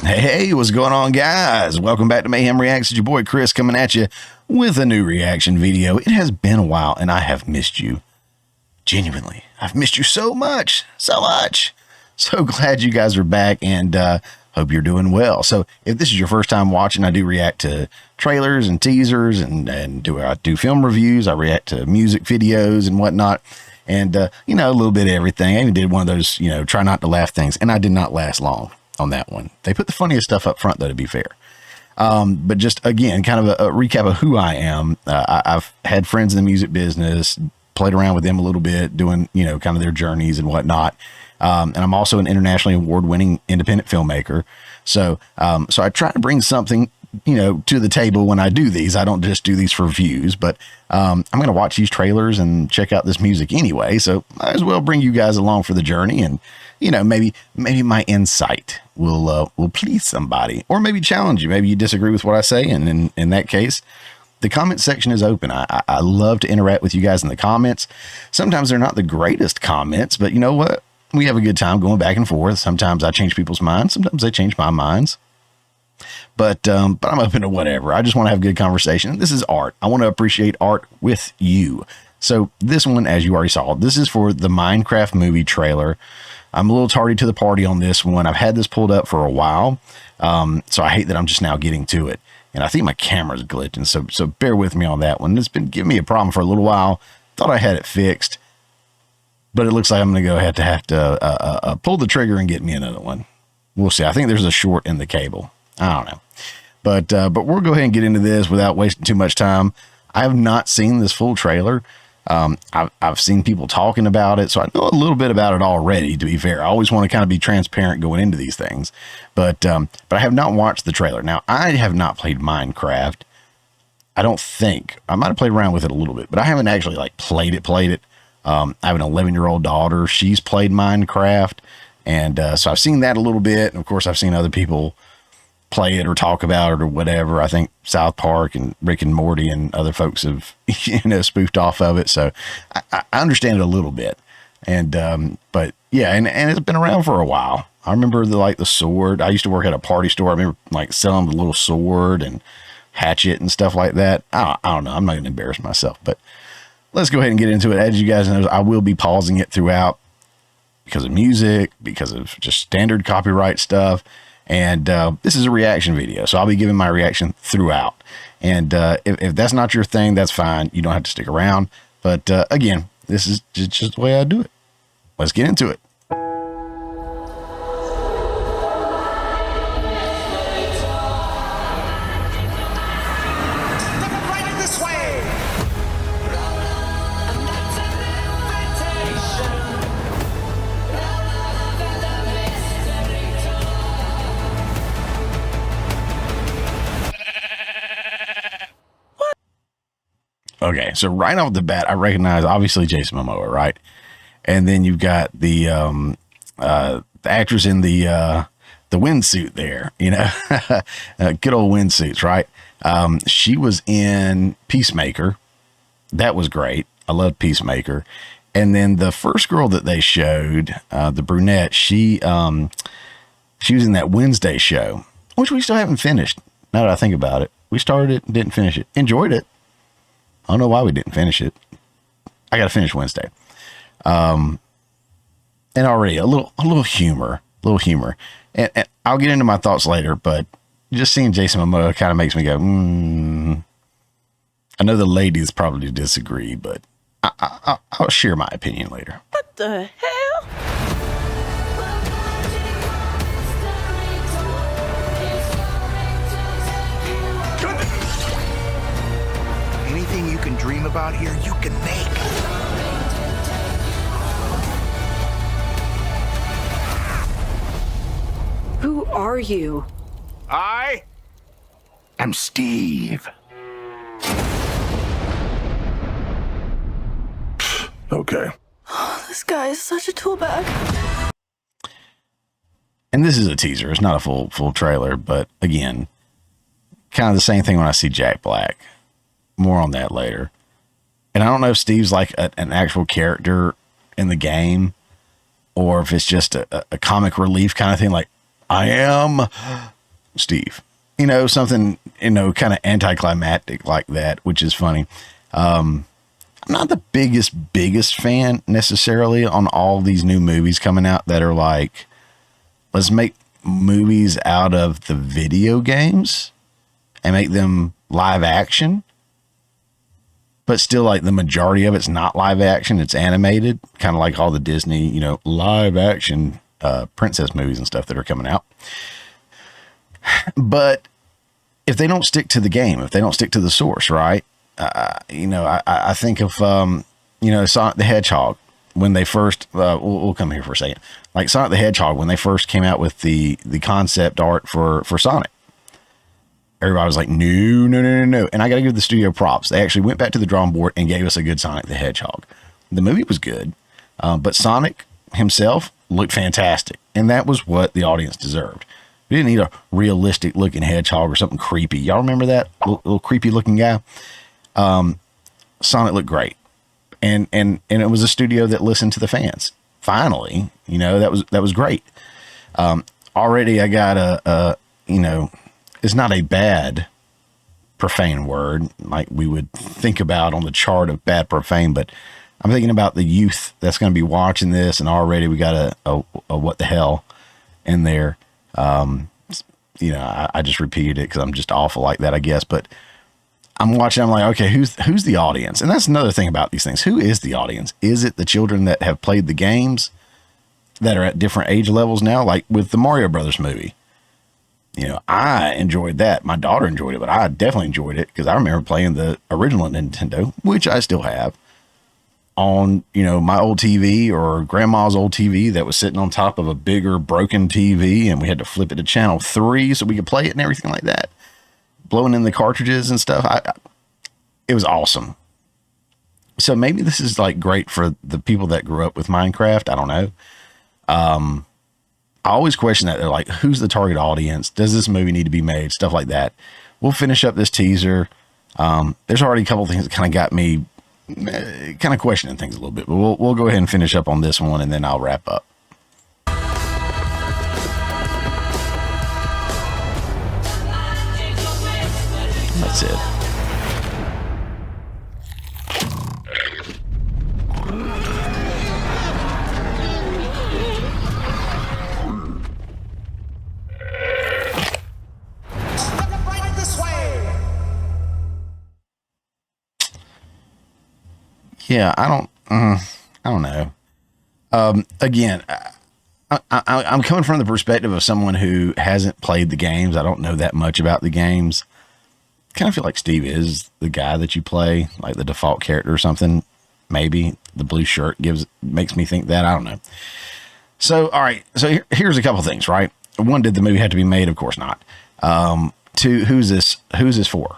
Hey, what's going on, guys? Welcome back to Mayhem Reacts. It's your boy Chris coming at you with a new reaction video. It has been a while, and I have missed you. Genuinely, I've missed you so much, so much. So glad you guys are back, and hope you're doing well. So if this is your first time watching, I do react to trailers and teasers, and I do film reviews. I react to music videos and whatnot, and a little bit of everything. I even did one of those, try not to laugh things, and I did not last long on that one. They put the funniest stuff up front, though, to be fair. But just, again, kind of a recap of who I am. I've had friends in the music business, played around with them a little bit, doing, kind of their journeys and whatnot. And I'm also an internationally award-winning independent filmmaker. So I try to bring something, to the table when I do these. I don't just do these for views, but I'm going to watch these trailers and check out this music anyway. So I as well bring you guys along for the journey, and maybe my insight will please somebody, or maybe challenge you. Maybe you disagree with what I say, and in that case, the comment section is open. I love to interact with you guys in the comments. Sometimes they're not the greatest comments, but you know what? We have a good time going back and forth. Sometimes I change people's minds. Sometimes they change my minds. But I'm open to whatever. I just want to have a good conversation. This is art. I want to appreciate art with you. So this one, as you already saw, this is for the Minecraft movie trailer. I'm a little tardy to the party on this one. I've had this pulled up for a while. So I hate that I'm just now getting to it. And I think my camera's glitching. So bear with me on that one. It's been giving me a problem for a little while. Thought I had it fixed. But it looks like I'm going to have to pull the trigger and get me another one. We'll see. I think there's a short in the cable. I don't know. But we'll go ahead and get into this without wasting too much time. I have not seen this full trailer. I've seen people talking about it, so I know a little bit about it already, to be fair. I always want to kind of be transparent going into these things. But I have not watched the trailer. Now, I have not played Minecraft. I don't think. I might have played around with it a little bit, but I haven't actually played it. I have an 11-year-old daughter. She's played Minecraft. And so I've seen that a little bit. And of course, I've seen other people play it or talk about it or whatever. I think South Park and Rick and Morty and other folks have, spoofed off of it. So I understand it a little bit. And, but yeah, and it's been around for a while. I remember the sword. I used to work at a party store. I remember selling the little sword and hatchet and stuff like that. I don't know. I'm not going to embarrass myself, but let's go ahead and get into it. As you guys know, I will be pausing it throughout because of music, because of just standard copyright stuff. And this is a reaction video, so I'll be giving my reaction throughout. And if that's not your thing, that's fine. You don't have to stick around. But again, this is just the way I do it. Let's get into it. Okay, so right off the bat, I recognize obviously Jason Momoa, right? And then you've got the actress in the windsuit there, good old windsuits, right? She was in Peacemaker. That was great. I love Peacemaker. And then the first girl that they showed, the brunette, she was in that Wednesday show, which we still haven't finished. Now that I think about it, we started it and didn't finish it. Enjoyed it. I don't know why we didn't finish it. I got to finish Wednesday. And already a little humor. And I'll get into my thoughts later, but just seeing Jason Momoa kind of makes me go, I know the ladies probably disagree, but I'll share my opinion later. What the hell? Anything you can dream about here, you can make. Who are you? I am Steve. Okay. This guy is such a tool bag. And this is a teaser. It's not a full trailer, but again, kind of the same thing when I see Jack Black. More on that later. And I don't know if Steve's like an actual character in the game, or if it's just a comic relief kind of thing, like I am Steve. You know, something, you know, kind of anticlimactic like that, which is funny. I'm not the biggest fan necessarily on all these new movies coming out that are like, let's make movies out of the video games and make them live action. But still, like, the majority of it's not live action. It's animated, kind of like all the Disney, you know, live action princess movies and stuff that are coming out. But if they don't stick to the game, if they don't stick to the source, right? You know, I think of, you know, Sonic the Hedgehog when they first, we'll come here for a second. Like Sonic the Hedgehog, when they first came out with the concept art for Sonic. Everybody was like, no. And I got to give the studio props. They actually went back to the drawing board and gave us a good Sonic the Hedgehog. The movie was good, but Sonic himself looked fantastic. And that was what the audience deserved. We didn't need a realistic looking hedgehog or something creepy. Y'all remember that little creepy looking guy? Sonic looked great. And it was a studio that listened to the fans. Finally, you know, that was great. Already I got a you know, it's not a bad profane word like we would think about on the chart of bad profane, but I'm thinking about the youth that's going to be watching this, and already we got a what the hell in there. You know, I just repeated it because I'm just awful like that, I guess. But I'm watching, I'm like, okay, who's the audience? And that's another thing about these things. Who is the audience? Is it the children that have played the games that are at different age levels now? Like with the Mario Brothers movie. You know, I enjoyed that. My daughter enjoyed it, but I definitely enjoyed it because I remember playing the original Nintendo, which I still have, on, you know, my old TV or grandma's old TV that was sitting on top of a bigger broken TV, and we had to flip it to channel 3 so we could play it and everything like that. Blowing in the cartridges and stuff. It was awesome. So maybe this is like great for the people that grew up with Minecraft. I don't know. I always question that. They're like, who's the target audience? Does this movie need to be made? Stuff like that. We'll finish up this teaser. There's already a couple of things that kind of got me kind of questioning things a little bit, but we'll go ahead and finish up on this one, and then I'll wrap up. That's it. Yeah, I don't know. Again, I'm coming from the perspective of someone who hasn't played the games. I don't know that much about the games. Kind of feel like Steve is the guy that you play, like the default character or something. Maybe the blue shirt makes me think that. I don't know. So, all right. So here's a couple things, right? One, did the movie have to be made? Of course not. Two, who's this for?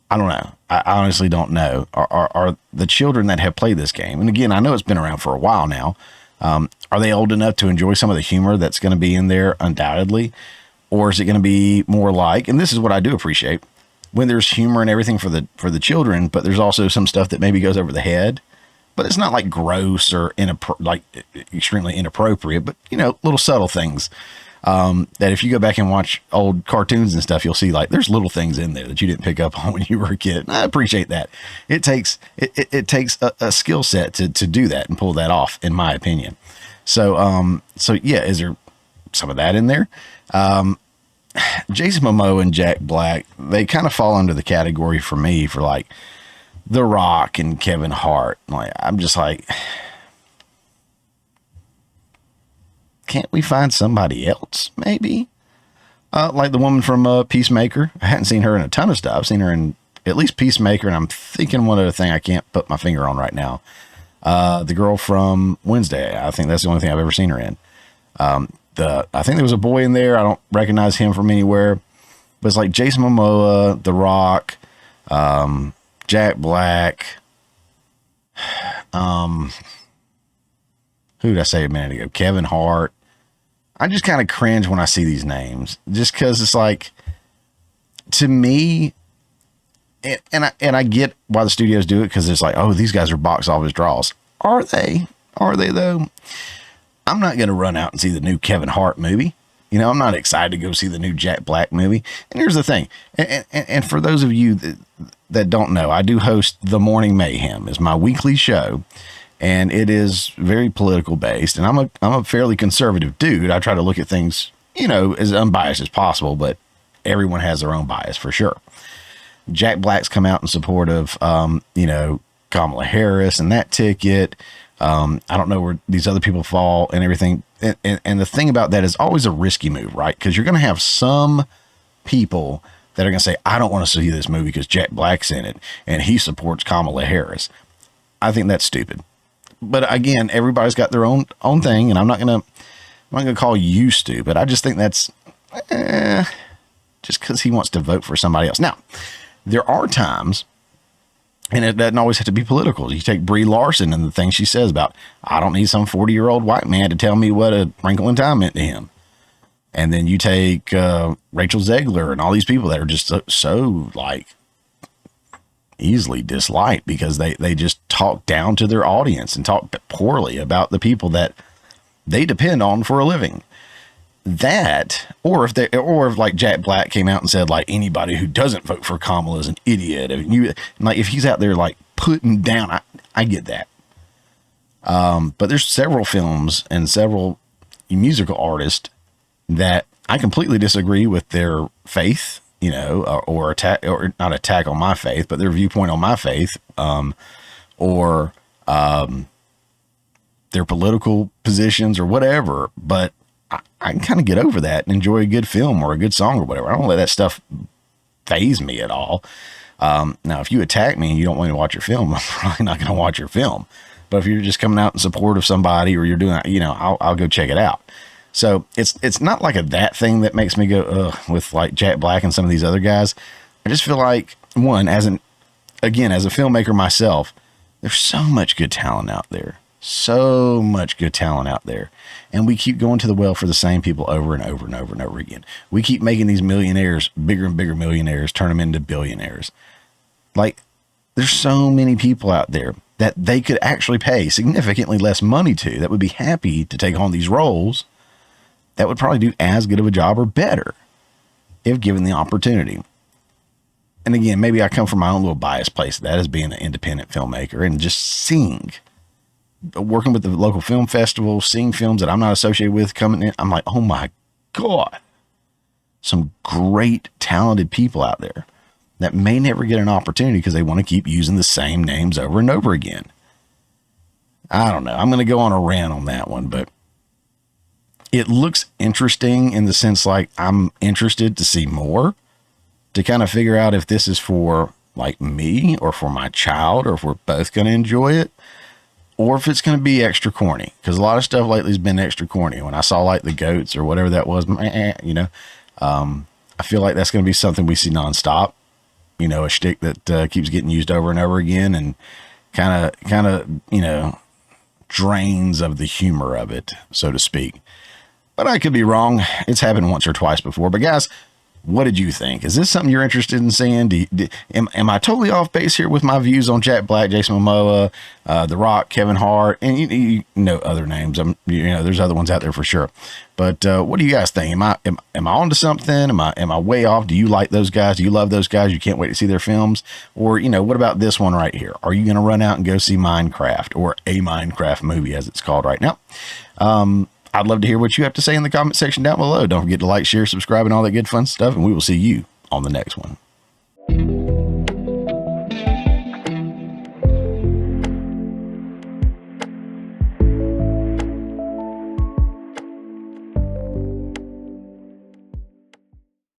I don't know. I honestly don't know. Are the children that have played this game, and again, I know it's been around for a while now, are they old enough to enjoy some of the humor that's going to be in there undoubtedly? Or is it going to be more like, and this is what I do appreciate, when there's humor and everything for the children, but there's also some stuff that maybe goes over the head, but it's not like gross or like extremely inappropriate, but you know, little subtle things. That if you go back and watch old cartoons and stuff, you'll see like there's little things in there that you didn't pick up on when you were a kid. And I appreciate that. It takes a skill set to do that and pull that off, in my opinion. So yeah, is there some of that in there? Jason Momoa and Jack Black, they kind of fall under the category for me for like The Rock and Kevin Hart. Like, I'm just like, can't we find somebody else maybe? Like the woman from Peacemaker. I hadn't seen her in a ton of stuff. I've seen her in at least Peacemaker, and I'm thinking one other thing I can't put my finger on right now. The girl from Wednesday. I think that's the only thing I've ever seen her in. I think there was a boy in there. I don't recognize him from anywhere. But it's like Jason Momoa, The Rock, Jack Black. Who did I say a minute ago? Kevin Hart. I just kind of cringe when I see these names, just because it's like, to me, and I get why the studios do it, because it's like, oh, these guys are box office draws. Are they? Are they though? I'm not going to run out and see the new Kevin Hart movie. You know, I'm not excited to go see the new Jack Black movie. And here's the thing. And for those of you that don't know, I do host The Morning Mayhem. It's my weekly show, and it is very political based. And I'm a fairly conservative dude. I try to look at things, you know, as unbiased as possible, but everyone has their own bias for sure. Jack Black's come out in support of, you know, Kamala Harris and that ticket. I don't know where these other people fall and everything. And the thing about that is always a risky move, right? Because you're going to have some people that are going to say, I don't want to see this movie because Jack Black's in it and he supports Kamala Harris. I think that's stupid. But again, everybody's got their own thing, and I'm not going to call you stupid. I just think that's just because he wants to vote for somebody else. Now, there are times, and it doesn't always have to be political. You take Brie Larson and the thing she says about, I don't need some 40-year-old white man to tell me what a Wrinkle in Time meant to him. And then you take Rachel Zegler and all these people that are just so like easily disliked because they just talk down to their audience and talk poorly about the people that they depend on for a living. That, or if like Jack Black came out and said like anybody who doesn't vote for Kamala is an idiot. If he's out there like putting down, I get that. But there's several films and several musical artists that I completely disagree with their faith, you know, or attack, or not attack on my faith, but their viewpoint on my faith, or their political positions or whatever. But I can kind of get over that and enjoy a good film or a good song or whatever. I don't let that stuff faze me at all. Now, if you attack me and you don't want me to watch your film, I'm probably not going to watch your film. But if you're just coming out in support of somebody or you're doing, you know, I'll go check it out. So it's not like that thing that makes me go, ugh, with like Jack Black and some of these other guys. I just feel like, one, as a filmmaker myself, there's so much good talent out there. So much good talent out there. And we keep going to the well for the same people over and over and over and over again. We keep making these millionaires bigger and bigger millionaires, turn them into billionaires. Like, there's so many people out there that they could actually pay significantly less money to, that would be happy to take on these roles, that would probably do as good of a job or better if given the opportunity. And again, maybe I come from my own little biased place, that is being an independent filmmaker and just seeing, working with the local film festival, seeing films that I'm not associated with coming in. I'm like, oh my God, some great talented people out there that may never get an opportunity because they want to keep using the same names over and over again. I don't know. I'm going to go on a rant on that one, but it looks interesting in the sense like I'm interested to see more, to kind of figure out if this is for like me or for my child, or if we're both going to enjoy it, or if it's going to be extra corny. Because a lot of stuff lately has been extra corny. When I saw like the goats or whatever that was, you know, I feel like that's going to be something we see nonstop. You know, a shtick that keeps getting used over and over again, and kind of, you know, drains of the humor of it, so to speak. But I could be wrong. It's happened once or twice before. But guys, what did you think? Is this something you're interested in seeing? Am I totally off base here with my views on Jack Black, Jason Momoa, The Rock, Kevin Hart, and you know other names? You know, there's other ones out there for sure. But what do you guys think? Am I onto something? Am I way off? Do you like those guys? Do you love those guys? You can't wait to see their films? Or, you know, what about this one right here? Are you going to run out and go see Minecraft, or a Minecraft movie as it's called right now? I'd love to hear what you have to say in the comment section down below. Don't forget to like, share, subscribe, and all that good fun stuff. And we will see you on the next one.